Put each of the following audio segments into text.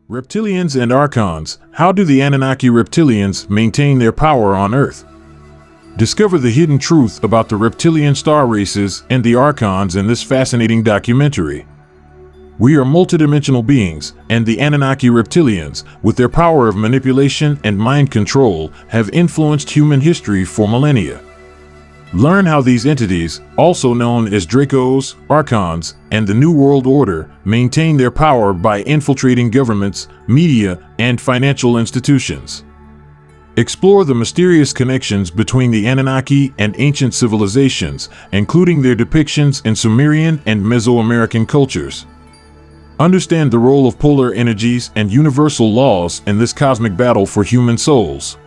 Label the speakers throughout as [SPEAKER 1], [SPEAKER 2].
[SPEAKER 1] Reptilians and Archons. How do the Anunnaki Reptilians maintain their power on Earth? Discover the hidden truth about the reptilian star races and the Archons in this fascinating documentary. We are multidimensional beings, and the Anunnaki Reptilians, with their power of manipulation and mind control, have influenced human history for millennia. Learn how these entities, also known as Dracos, Archons, and the New World Order, maintain their power by infiltrating governments, media, and financial institutions. Explore the mysterious connections between the Anunnaki and ancient civilizations, including their depictions in Sumerian and Mesoamerican cultures. Understand the role of polar energies and universal laws in this cosmic battle for human souls.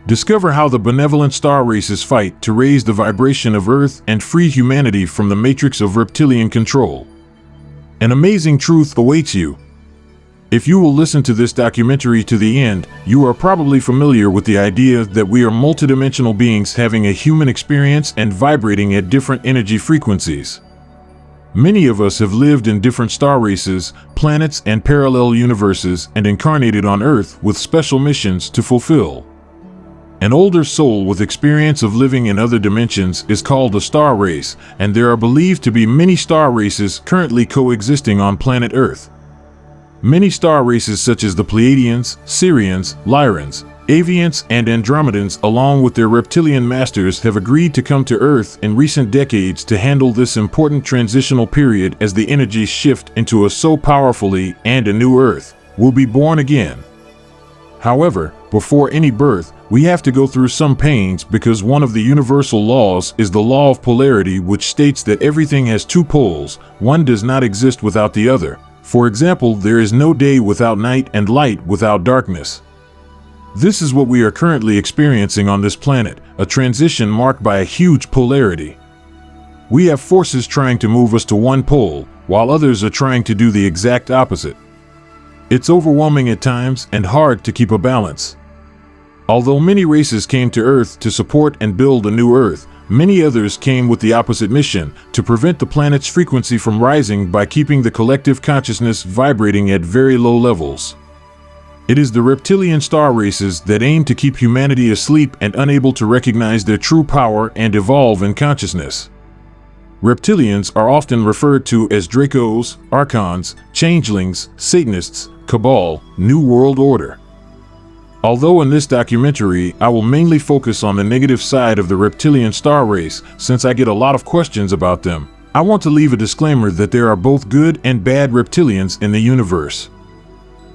[SPEAKER 1] Discover how the benevolent star races fight to raise the vibration of Earth and free humanity from the matrix of reptilian control. An amazing truth awaits you. If you will listen to this documentary to the end, you are probably familiar with the idea that we are multidimensional beings having a human experience and vibrating at different energy frequencies. Many of us have lived in different star races, planets, and parallel universes and incarnated on Earth with special missions to fulfill. An older soul with experience of living in other dimensions is called a star race, and there are believed to be many star races currently coexisting on planet Earth. Many star races such as the Pleiadians, Sirians, Lyrans, Avians, and Andromedans, along with their reptilian masters, have agreed to come to Earth in recent decades to handle this important transitional period as the energies shift into a so powerfully, and a new Earth will be born again. However, before any birth, we have to go through some pains because one of the universal laws is the law of polarity, which states that everything has two poles, one does not exist without the other. For example, there is no day without night and light without darkness. This is what we are currently experiencing on this planet, a transition marked by a huge polarity. We have forces trying to move us to one pole, while others are trying to do the exact opposite. It's overwhelming at times and hard to keep a balance. Although many races came to Earth to support and build a new Earth, many others came with the opposite mission, to prevent the planet's frequency from rising by keeping the collective consciousness vibrating at very low levels. It is the reptilian star races that aim to keep humanity asleep and unable to recognize their true power and evolve in consciousness. Reptilians are often referred to as Dracos, Archons, Changelings, Satanists, Cabal, New World Order. Although in this documentary, I will mainly focus on the negative side of the reptilian star race, since I get a lot of questions about them, I want to leave a disclaimer that there are both good and bad reptilians in the universe.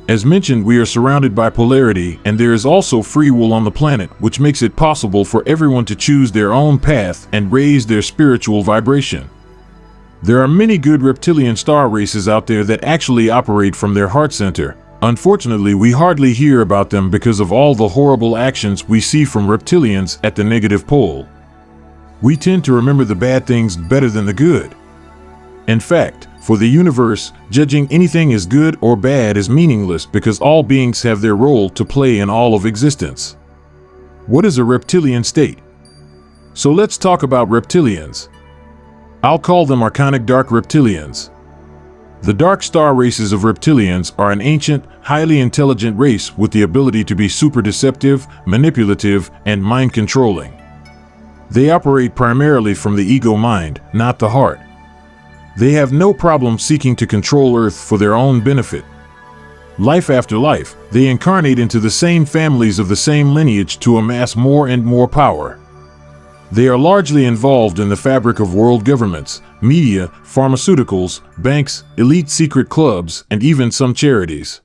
[SPEAKER 1] As mentioned, we are surrounded by polarity, and there is also free will on the planet, which makes it possible for everyone to choose their own path and raise their spiritual vibration. There are many good reptilian star races out there that actually operate from their heart center. Unfortunately, we hardly hear about them because of all the horrible actions we see from reptilians at the negative pole. We tend to remember the bad things better than the good. In fact, for the universe, judging anything as good or bad is meaningless because all beings have their role to play in all of existence. What is a reptilian state? So let's talk about reptilians. I'll call them Archonic Dark Reptilians. The dark star races of reptilians are an ancient, highly intelligent race with the ability to be super deceptive, manipulative, and mind-controlling. They operate primarily from the ego mind, not the heart. They have no problem seeking to control Earth for their own benefit. Life after life, they incarnate into the same families of the same lineage to amass more and more power. They are largely involved in the fabric of world governments, media, pharmaceuticals, banks, elite secret clubs, and even some charities.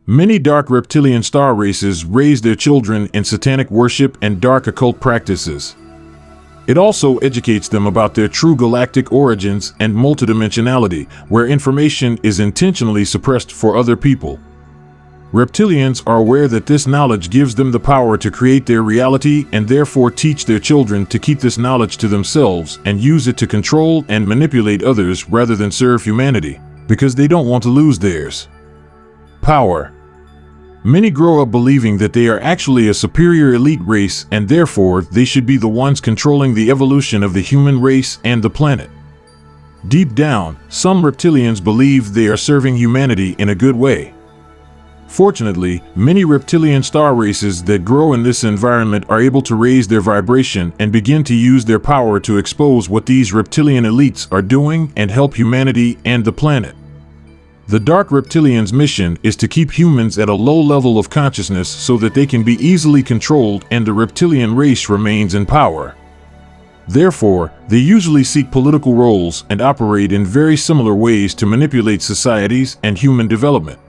[SPEAKER 1] Many dark reptilian star races raise their children in satanic worship and dark occult practices. It also educates them about their true galactic origins and multidimensionality, where information is intentionally suppressed for other people. Reptilians are aware that this knowledge gives them the power to create their reality and therefore teach their children to keep this knowledge to themselves and use it to control and manipulate others rather than serve humanity, because they don't want to lose theirs. Power. Many grow up believing that they are actually a superior elite race and therefore they should be the ones controlling the evolution of the human race and the planet. Deep down, some reptilians believe they are serving humanity in a good way. Fortunately, many reptilian star races that grow in this environment are able to raise their vibration and begin to use their power to expose what these reptilian elites are doing and help humanity and the planet. The Dark Reptilians' mission is to keep humans at a low level of consciousness so that they can be easily controlled and the reptilian race remains in power. Therefore, they usually seek political roles and operate in very similar ways to manipulate societies and human development.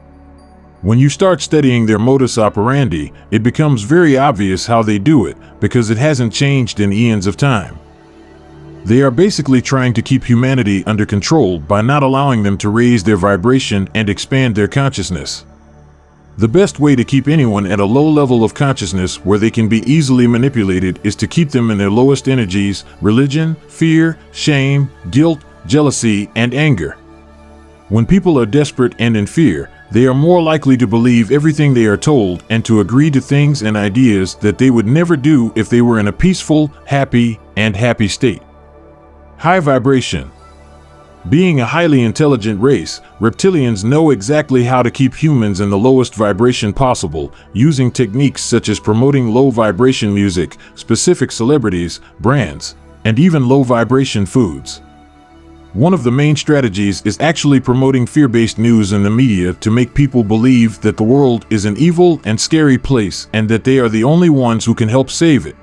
[SPEAKER 1] When you start studying their modus operandi, it becomes very obvious how they do it, because it hasn't changed in eons of time. They are basically trying to keep humanity under control by not allowing them to raise their vibration and expand their consciousness. The best way to keep anyone at a low level of consciousness where they can be easily manipulated is to keep them in their lowest energies: religion, fear, shame, guilt, jealousy, and anger. When people are desperate and in fear, they are more likely to believe everything they are told and to agree to things and ideas that they would never do if they were in a peaceful, happy state. High vibration. Being a highly intelligent race, reptilians know exactly how to keep humans in the lowest vibration possible, using techniques such as promoting low vibration music, specific celebrities, brands, and even low vibration foods. One of the main strategies is actually promoting fear-based news in the media to make people believe that the world is an evil and scary place and that they are the only ones who can help save it.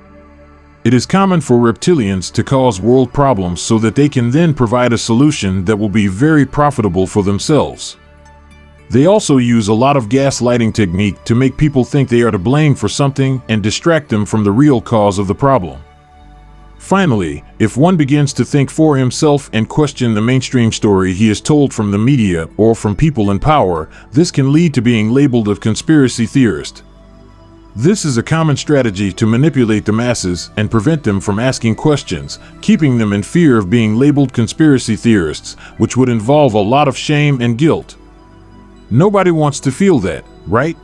[SPEAKER 1] It is common for reptilians to cause world problems so that they can then provide a solution that will be very profitable for themselves. They also use a lot of gaslighting technique to make people think they are to blame for something and distract them from the real cause of the problem. Finally, if one begins to think for himself and question the mainstream story he is told from the media or from people in power, this can lead to being labeled a conspiracy theorist. This is a common strategy to manipulate the masses and prevent them from asking questions, keeping them in fear of being labeled conspiracy theorists, which would involve a lot of shame and guilt. Nobody wants to feel that, right?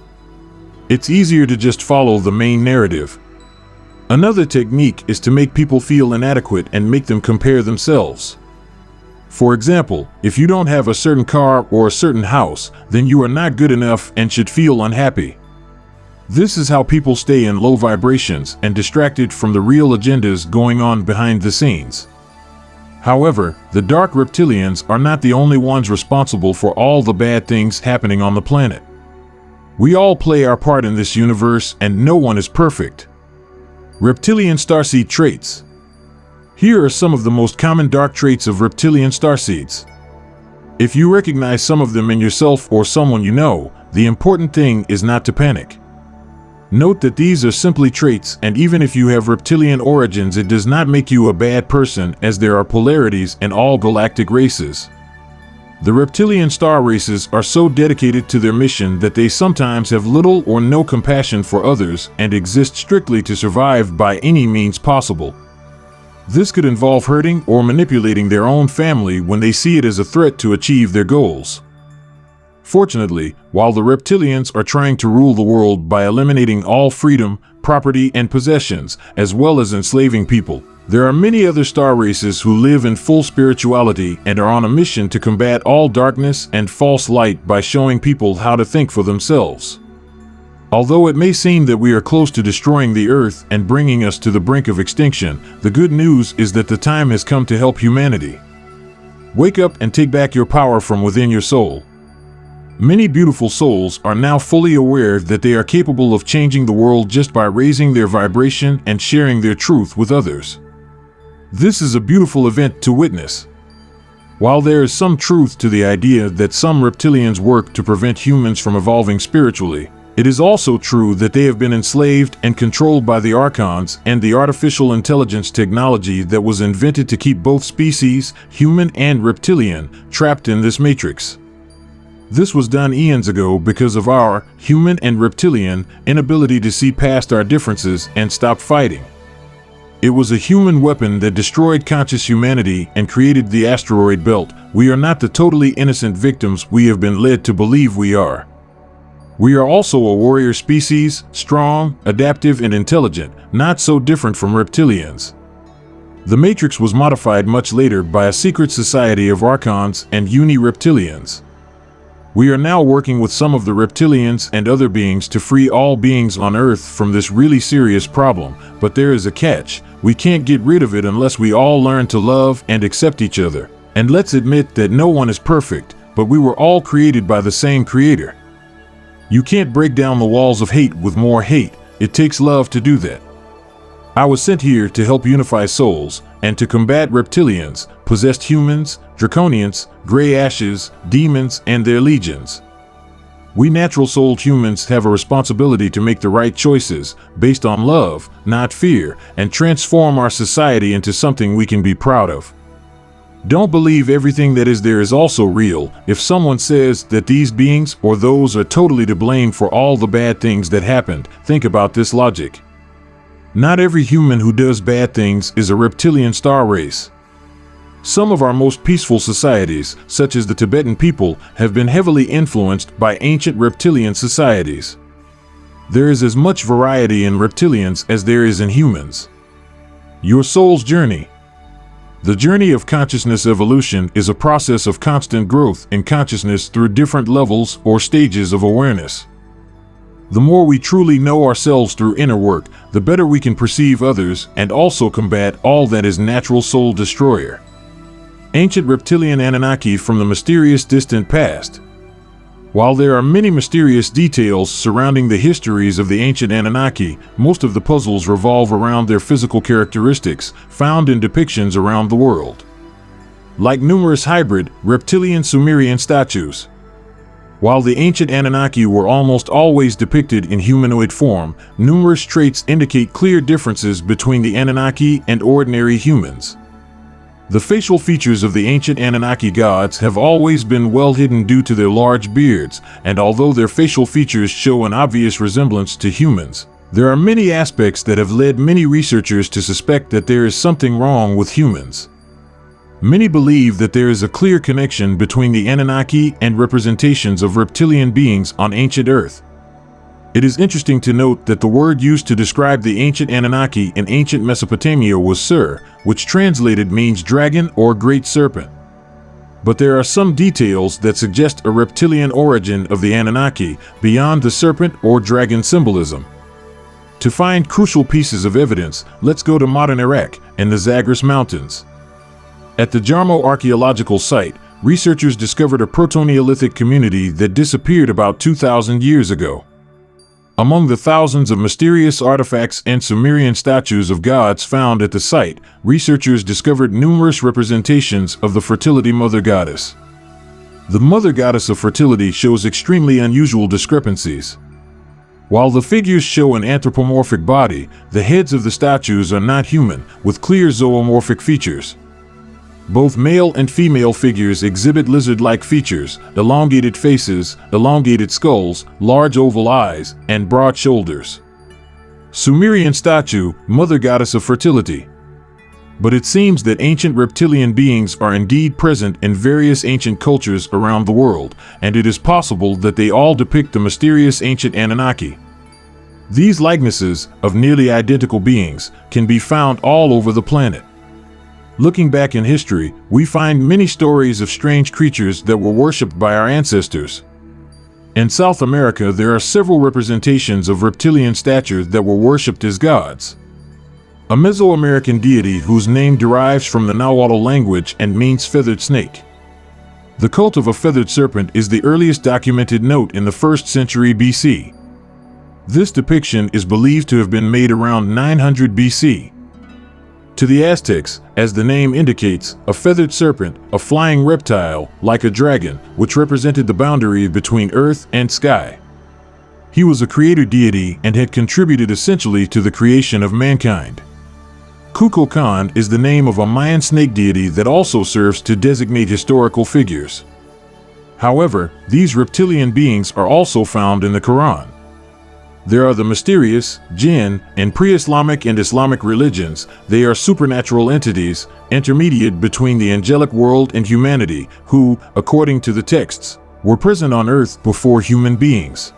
[SPEAKER 1] It's easier to just follow the main narrative. Another technique is to make people feel inadequate and make them compare themselves. For example, if you don't have a certain car or a certain house, then you are not good enough and should feel unhappy. This is how people stay in low vibrations and distracted from the real agendas going on behind the scenes. However, the Dark Reptilians are not the only ones responsible for all the bad things happening on the planet. We all play our part in this universe and no one is perfect. Reptilian starseed traits. Here are some of the most common dark traits of reptilian starseeds. If you recognize some of them in yourself or someone you know, the important thing is not to panic. Note that these are simply traits, and even if you have reptilian origins, it does not make you a bad person, as there are polarities in all galactic races. The reptilian star races are so dedicated to their mission that they sometimes have little or no compassion for others and exist strictly to survive by any means possible. This could involve hurting or manipulating their own family when they see it as a threat to achieve their goals. Fortunately, while the reptilians are trying to rule the world by eliminating all freedom, property, and possessions, as well as enslaving people, there are many other star races who live in full spirituality and are on a mission to combat all darkness and false light by showing people how to think for themselves. Although it may seem that we are close to destroying the Earth and bringing us to the brink of extinction, the good news is that the time has come to help humanity. Wake up and take back your power from within your soul. Many beautiful souls are now fully aware that they are capable of changing the world just by raising their vibration and sharing their truth with others. This is a beautiful event to witness. While there is some truth to the idea that some reptilians work to prevent humans from evolving spiritually, it is also true that they have been enslaved and controlled by the Archons and the artificial intelligence technology that was invented to keep both species, human and reptilian, trapped in this matrix. This was done eons ago because of our, human and reptilian, inability to see past our differences and stop fighting. It was a human weapon that destroyed conscious humanity and created the asteroid belt. We are not the totally innocent victims we have been led to believe we are. We are also a warrior species, strong, adaptive, and intelligent, not so different from reptilians. The Matrix was modified much later by a secret society of Archons and Uni-Reptilians. We are now working with some of the reptilians and other beings to free all beings on Earth from this really serious problem, but there is a catch. We can't get rid of it unless we all learn to love and accept each other. And let's admit that no one is perfect, but we were all created by the same creator. You can't break down the walls of hate with more hate. It takes love to do that. I was sent here to help unify souls and to combat reptilians, possessed humans, draconians, gray ashes, demons, and their legions. We natural-souled humans have a responsibility to make the right choices based on love, not fear, and transform our society into something we can be proud of. Don't believe everything that is there is also real. If someone says that these beings or those are totally to blame for all the bad things that happened, think about this logic. Not every human who does bad things is a reptilian star race. Some of our most peaceful societies, such as the Tibetan people, have been heavily influenced by ancient reptilian societies. There is as much variety in reptilians as there is in humans. Your soul's journey. The journey of consciousness evolution is a process of constant growth in consciousness through different levels or stages of awareness. The more we truly know ourselves through inner work, the better we can perceive others and also combat all that is natural soul destroyer. Ancient reptilian Anunnaki from the mysterious distant past. While there are many mysterious details surrounding the histories of the ancient Anunnaki, most of the puzzles revolve around their physical characteristics found in depictions around the world. Like numerous hybrid, reptilian Sumerian statues. While the ancient Anunnaki were almost always depicted in humanoid form, numerous traits indicate clear differences between the Anunnaki and ordinary humans. The facial features of the ancient Anunnaki gods have always been well hidden due to their large beards, and although their facial features show an obvious resemblance to humans, there are many aspects that have led many researchers to suspect that there is something wrong with humans. Many believe that there is a clear connection between the Anunnaki and representations of reptilian beings on ancient Earth. It is interesting to note that the word used to describe the ancient Anunnaki in ancient Mesopotamia was Sur, which translated means dragon or great serpent. But there are some details that suggest a reptilian origin of the Anunnaki beyond the serpent or dragon symbolism. To find crucial pieces of evidence, let's go to modern Iraq and the Zagros Mountains. At the Jarmo archaeological site, researchers discovered a Proto-Neolithic community that disappeared about 2,000 years ago. Among the thousands of mysterious artifacts and Sumerian statues of gods found at the site, researchers discovered numerous representations of the fertility mother goddess. The mother goddess of fertility shows extremely unusual discrepancies. While the figures show an anthropomorphic body, the heads of the statues are not human, with clear zoomorphic features. Both male and female figures exhibit lizard-like features, elongated faces, elongated skulls, large oval eyes, and broad shoulders. Sumerian statue, mother goddess of fertility. But it seems that ancient reptilian beings are indeed present in various ancient cultures around the world, and it is possible that they all depict the mysterious ancient Anunnaki. These likenesses of nearly identical beings can be found all over the planet. Looking back in history, we find many stories of strange creatures that were worshipped by our ancestors. In South America, there are several representations of reptilian stature that were worshipped as gods. A Mesoamerican deity whose name derives from the Nahuatl language and means feathered snake. The cult of a feathered serpent is the earliest documented note in the 1st century BC. This depiction is believed to have been made around 900 BC. To the Aztecs, as the name indicates, a feathered serpent, a flying reptile, like a dragon, which represented the boundary between earth and sky. He was a creator deity and had contributed essentially to the creation of mankind. Kukulkan is the name of a Mayan snake deity that also serves to designate historical figures. However, these reptilian beings are also found in the Quran. There are the mysterious, jinn, in pre-Islamic and Islamic religions. They are supernatural entities, intermediate between the angelic world and humanity, who, according to the texts, were present on earth before human beings.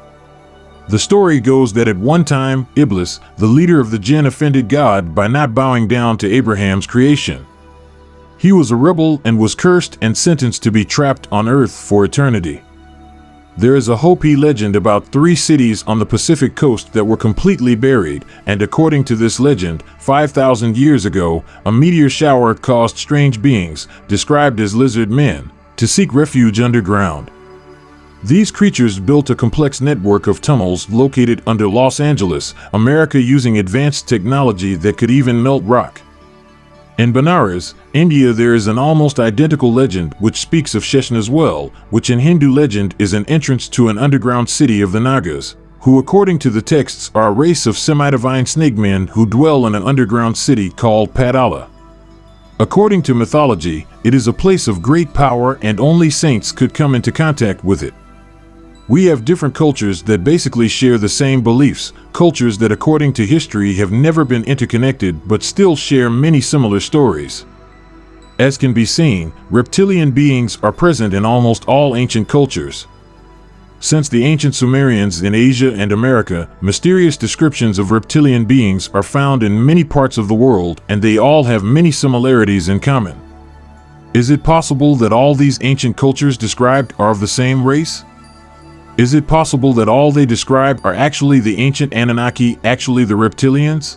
[SPEAKER 1] The story goes that at one time, Iblis, the leader of the jinn, offended God by not bowing down to Abraham's creation. He was a rebel and was cursed and sentenced to be trapped on earth for eternity. There is a Hopi legend about 3 cities on the Pacific coast that were completely buried, and according to this legend, 5,000 years ago, a meteor shower caused strange beings, described as lizard men, to seek refuge underground. These creatures built a complex network of tunnels located under Los Angeles, America, using advanced technology that could even melt rock. In Benares, India, there is an almost identical legend which speaks of Sheshna's well, which in Hindu legend is an entrance to an underground city of the Nagas, who according to the texts are a race of semi-divine snake men who dwell in an underground city called Padala. According to mythology, it is a place of great power and only saints could come into contact with it. We have different cultures that basically share the same beliefs, cultures that according to history have never been interconnected but still share many similar stories. As can be seen, reptilian beings are present in almost all ancient cultures. Since the ancient Sumerians in Asia and America, mysterious descriptions of reptilian beings are found in many parts of the world, and they all have many similarities in common. Is it possible that all these ancient cultures described are of the same race? Is it possible that all they describe are actually the ancient Anunnaki, actually the reptilians?